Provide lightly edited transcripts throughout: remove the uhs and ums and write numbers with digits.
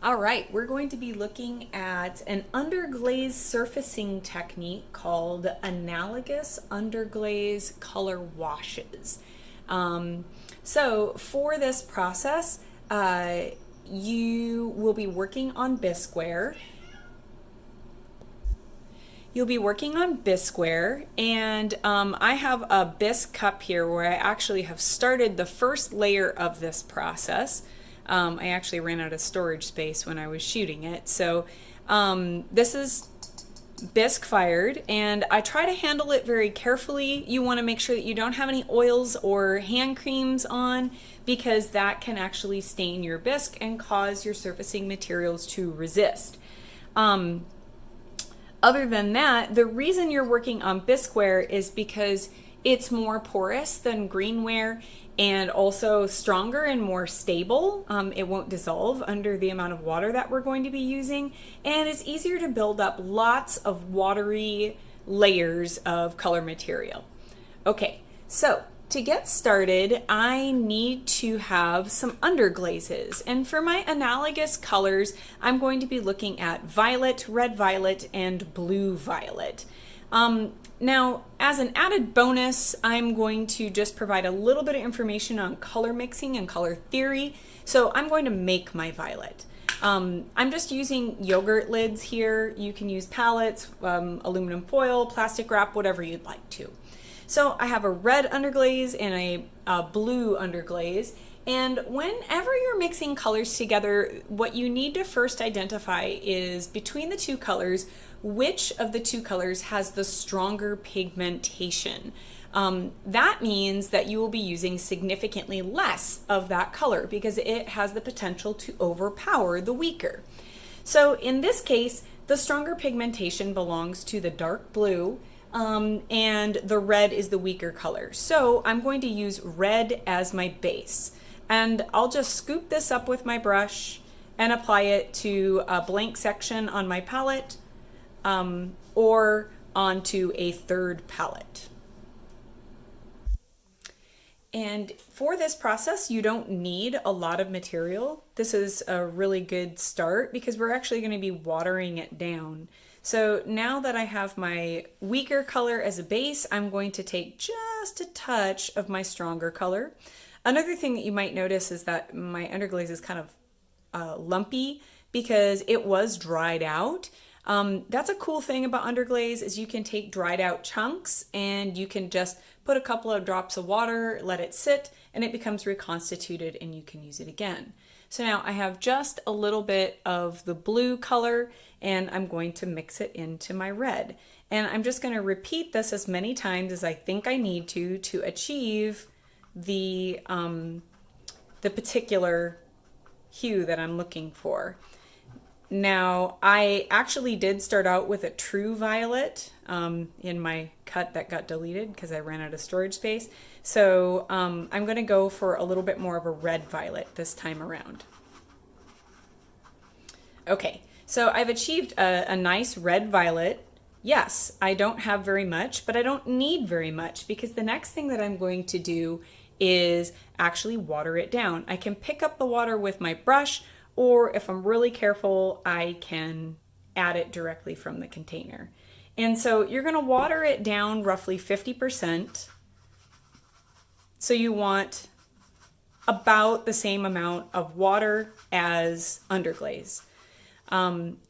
All right, we're going to be looking at an underglaze surfacing technique called Analogous Underglaze Color Washes. Um, so for this process, you will be working on bisqueware. You'll be working on bisqueware, and I have a bisque cup here where I actually have started the first layer of this process. I actually ran out of storage space when I was shooting it. So this is bisque fired, and I try to handle it very carefully. You want to make sure that you don't have any oils or hand creams on, because that can actually stain your bisque and cause your surfacing materials to resist. Other than that, the reason you're working on bisqueware is because it's more porous than greenware and also stronger and more stable. It won't dissolve under the amount of water that we're going to be using, and it's easier to build up lots of watery layers of color material. Okay, so to get started, I need to have some underglazes. And for my analogous colors, I'm going to be looking at violet, red violet, and blue violet. Now, as an added bonus, I'm going to just provide a little bit of information on color mixing and color theory. So I'm going to make my violet. I'm just using yogurt lids here. You can use palettes, aluminum foil, plastic wrap, whatever you'd like to. So I have a red underglaze and a blue underglaze. And whenever you're mixing colors together, what you need to first identify is between the two colors, which of the two colors has the stronger pigmentation. That means that you will be using significantly less of that color because it has the potential to overpower the weaker. So in this case, the stronger pigmentation belongs to the dark blue, and the red is the weaker color. So I'm going to use red as my base. And I'll just scoop this up with my brush and apply it to a blank section on my palette, or onto a third palette. And for this process, you don't need a lot of material. This is a really good start because we're actually going to be watering it down. So now that I have my weaker color as a base, I'm going to take just a touch of my stronger color. Another thing that you might notice is that my underglaze is kind of lumpy because it was dried out. That's a cool thing about underglaze is you can take dried out chunks and you can just put a couple of drops of water, let it sit, and it becomes reconstituted and you can use it again. So now I have just a little bit of the blue color and I'm going to mix it into my red. And I'm just going to repeat this as many times as I think I need to achieve the particular hue that I'm looking for. Now, I actually did start out with a true violet in my cut that got deleted because I ran out of storage space. So I'm going to go for a little bit more of a red violet this time around. Okay, so I've achieved a nice red violet. Yes, I don't have very much, but I don't need very much because the next thing that I'm going to do is actually water it down. I can pick up the water with my brush, or if I'm really careful, I can add it directly from the container. And so you're going to water it down roughly 50%. So you want about the same amount of water as underglaze.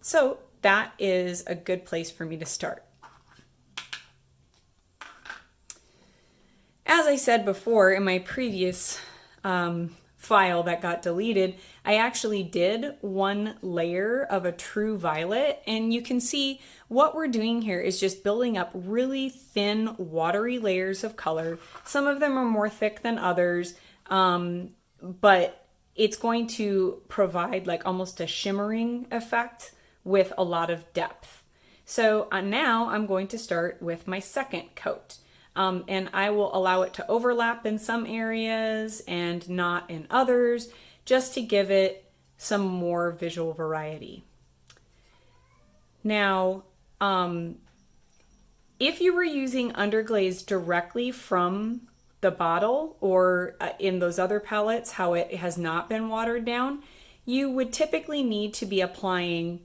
So that is a good place for me to start. As I said before in my previous file that got deleted, I actually did one layer of a true violet, and you can see what we're doing here is just building up really thin, watery layers of color. Some of them are more thick than others, but it's going to provide like almost a shimmering effect with a lot of depth. So now I'm going to start with my second coat. And I will allow it to overlap in some areas and not in others, just to give it some more visual variety. Now, if you were using underglaze directly from the bottle or in those other palettes, how it has not been watered down, you would typically need to be applying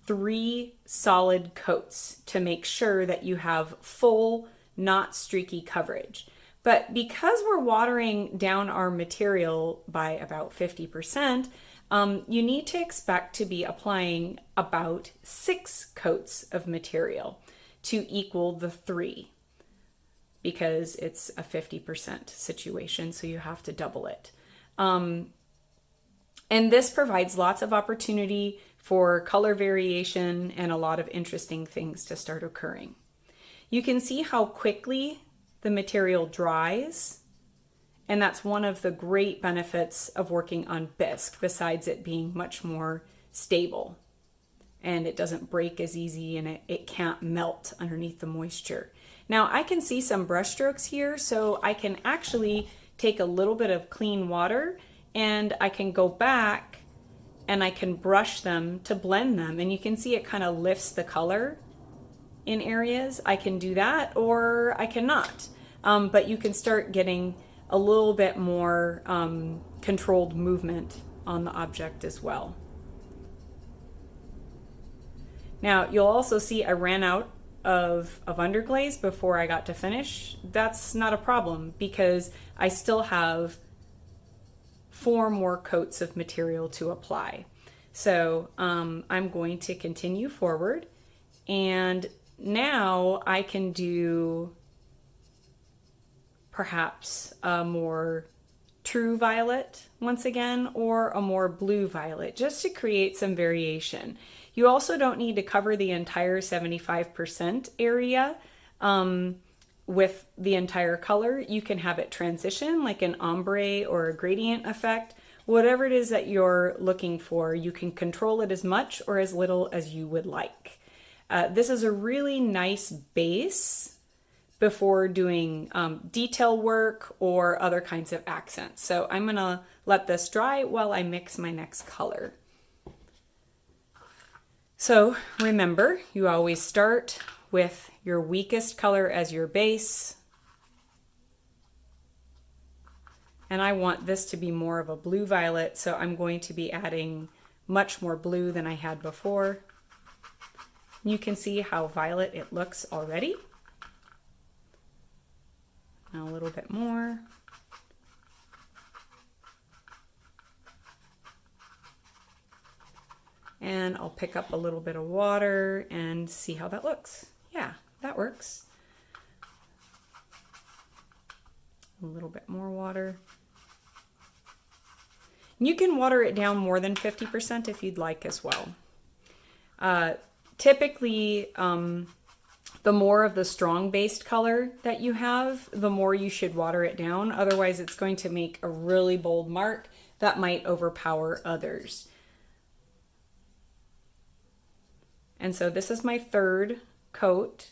3 solid coats to make sure that you have full, not streaky coverage. But because we're watering down our material by about 50%, you need to expect to be applying about 6 coats of material to equal the 3, because it's a 50% situation, so you have to double it. And this provides lots of opportunity for color variation and a lot of interesting things to start occurring. You can see how quickly the material dries, and that's one of the great benefits of working on bisque, besides it being much more stable and it doesn't break as easy and it can't melt underneath the moisture. Now I can see some brush strokes here, so I can actually take a little bit of clean water and I can go back and I can brush them to blend them, and you can see it kind of lifts the color in areas. I can do that or I cannot, but you can start getting a little bit more controlled movement on the object as well. Now you'll also see I ran out of underglaze before I got to finish. That's not a problem because I still have 4 more coats of material to apply. So I'm going to continue forward, and now I can do perhaps a more true violet once again, or a more blue violet, just to create some variation. You also don't need to cover the entire 75% area with the entire color. You can have it transition like an ombre or a gradient effect. Whatever it is that you're looking for, you can control it as much or as little as you would like. This is a really nice base before doing detail work or other kinds of accents. So I'm gonna let this dry while I mix my next color. So remember, you always start with your weakest color as your base. And I want this to be more of a blue violet, so I'm going to be adding much more blue than I had before. You can see how violet it looks already. Now a little bit more. And I'll pick up a little bit of water and see how that looks. Yeah, that works. A little bit more water. You can water it down more than 50% if you'd like as well. Typically, the more of the strong based color that you have, the more you should water it down. Otherwise, it's going to make a really bold mark that might overpower others. And so this is my 3rd coat.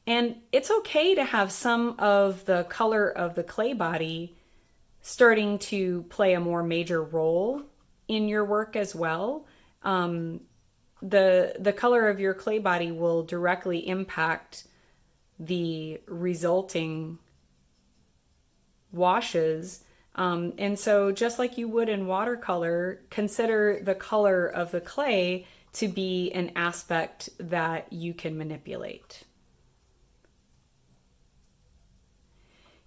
And it's okay to have some of the color of the clay body starting to play a more major role in your work as well. The color of your clay body will directly impact the resulting washes. And so just like you would in watercolor, consider the color of the clay to be an aspect that you can manipulate.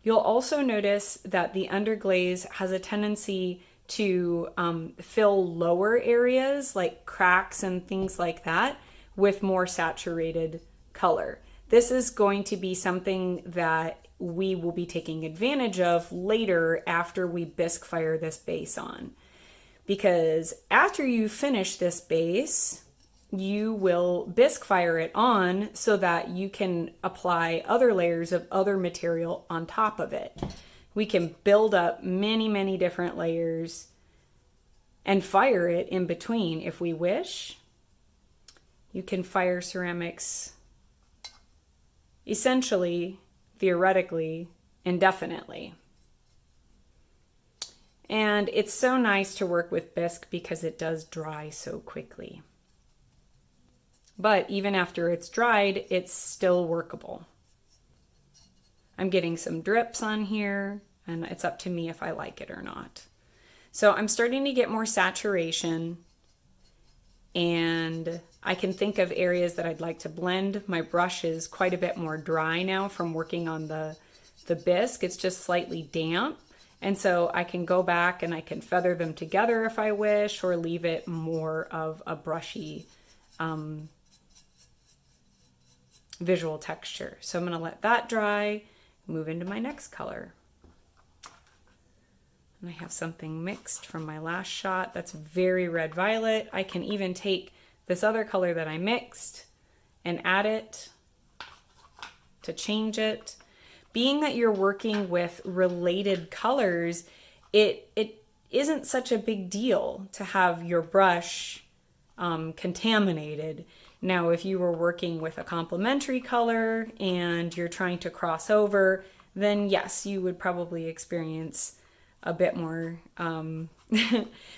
You'll also notice that the underglaze has a tendency to fill lower areas like cracks and things like that with more saturated color. This is going to be something that we will be taking advantage of later after we bisque fire this base on. Because after you finish this base, you will bisque fire it on so that you can apply other layers of other material on top of it. We can build up many, many different layers and fire it in between if we wish. You can fire ceramics essentially, theoretically, indefinitely. And it's so nice to work with bisque because it does dry so quickly. But even after it's dried, it's still workable. I'm getting some drips on here, and it's up to me if I like it or not. So I'm starting to get more saturation, and I can think of areas that I'd like to blend. My brush is quite a bit more dry now from working on the bisque. It's just slightly damp. And so I can go back and I can feather them together if I wish, or leave it more of a brushy visual texture. So I'm going to let that dry, move into my next color. And I have something mixed from my last shot that's very red violet. I can even take this other color that I mixed and add it to change it. Being that you're working with related colors, it isn't such a big deal to have your brush contaminated. Now, if you were working with a complementary color and you're trying to cross over, then yes, you would probably experience a bit more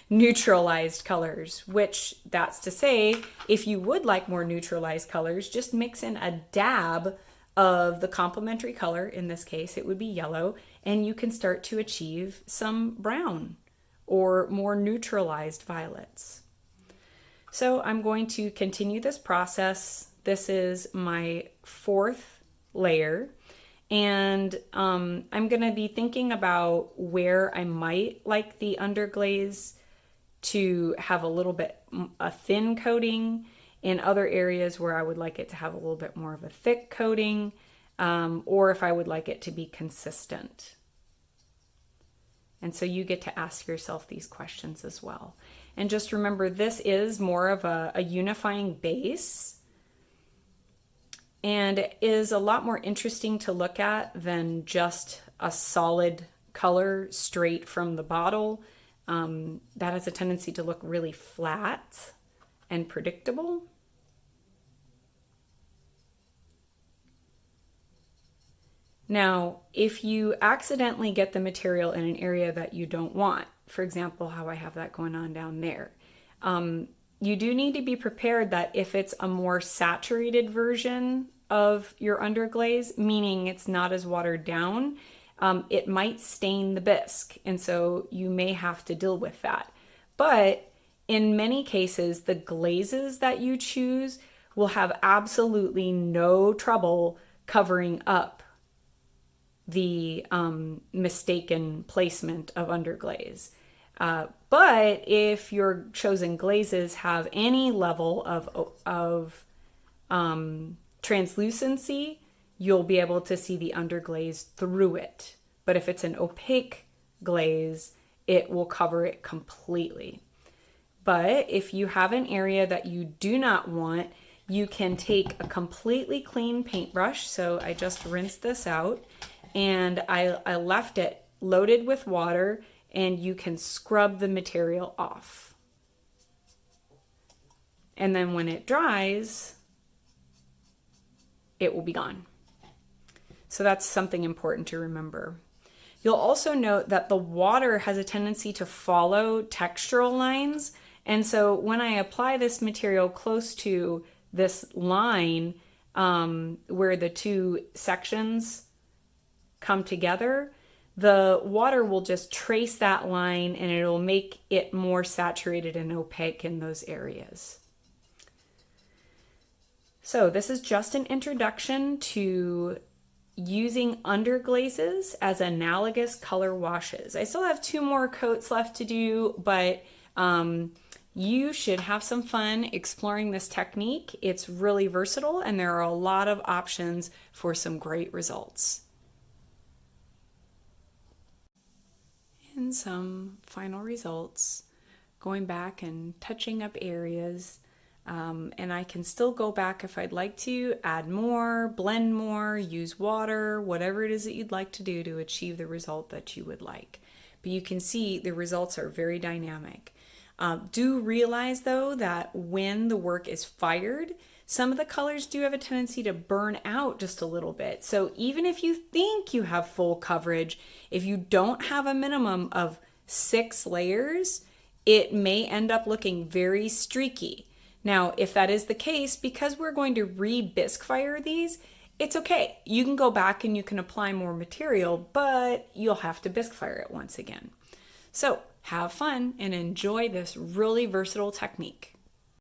neutralized colors, which that's to say, if you would like more neutralized colors, just mix in a dab of the complementary color. In this case, it would be yellow, and you can start to achieve some brown or more neutralized violets. So I'm going to continue this process. This is my 4th layer, and I'm going to be thinking about where I might like the underglaze to have a little bit a thin coating, in other areas where I would like it to have a little bit more of a thick coating, or if I would like it to be consistent. And so you get to ask yourself these questions as well. And just remember, this is more of a unifying base, and is a lot more interesting to look at than just a solid color straight from the bottle. That has a tendency to look really flat and predictable. Now, if you accidentally get the material in an area that you don't want, for example, how I have that going on down there, you do need to be prepared that if it's a more saturated version of your underglaze, meaning it's not as watered down, it might stain the bisque, and so you may have to deal with that. But in many cases, the glazes that you choose will have absolutely no trouble covering up the mistaken placement of underglaze. But if your chosen glazes have any level of translucency, you'll be able to see the underglaze through it. But if it's an opaque glaze, it will cover it completely. But if you have an area that you do not want, you can take a completely clean paintbrush. So I just rinsed this out, and I left it loaded with water, and you can scrub the material off. And then when it dries, it will be gone. So that's something important to remember. You'll also note that the water has a tendency to follow textural lines. And so when I apply this material close to this line where the two sections come together, the water will just trace that line, and it'll make it more saturated and opaque in those areas. So this is just an introduction to using underglazes as analogous color washes. I still have 2 more coats left to do, but you should have some fun exploring this technique. It's really versatile, and there are a lot of options for some great results. And some final results, going back and touching up areas. And I can still go back if I'd like to, add more, blend more, use water, whatever it is that you'd like to do to achieve the result that you would like. But you can see the results are very dynamic. Do realize though that when the work is fired, some of the colors do have a tendency to burn out just a little bit. So even if you think you have full coverage, if you don't have a minimum of 6 layers, it may end up looking very streaky. Now, if that is the case, because we're going to re-bisque fire these, it's okay. You can go back and you can apply more material, but you'll have to bisque fire it once again. So Have fun and enjoy this really versatile technique.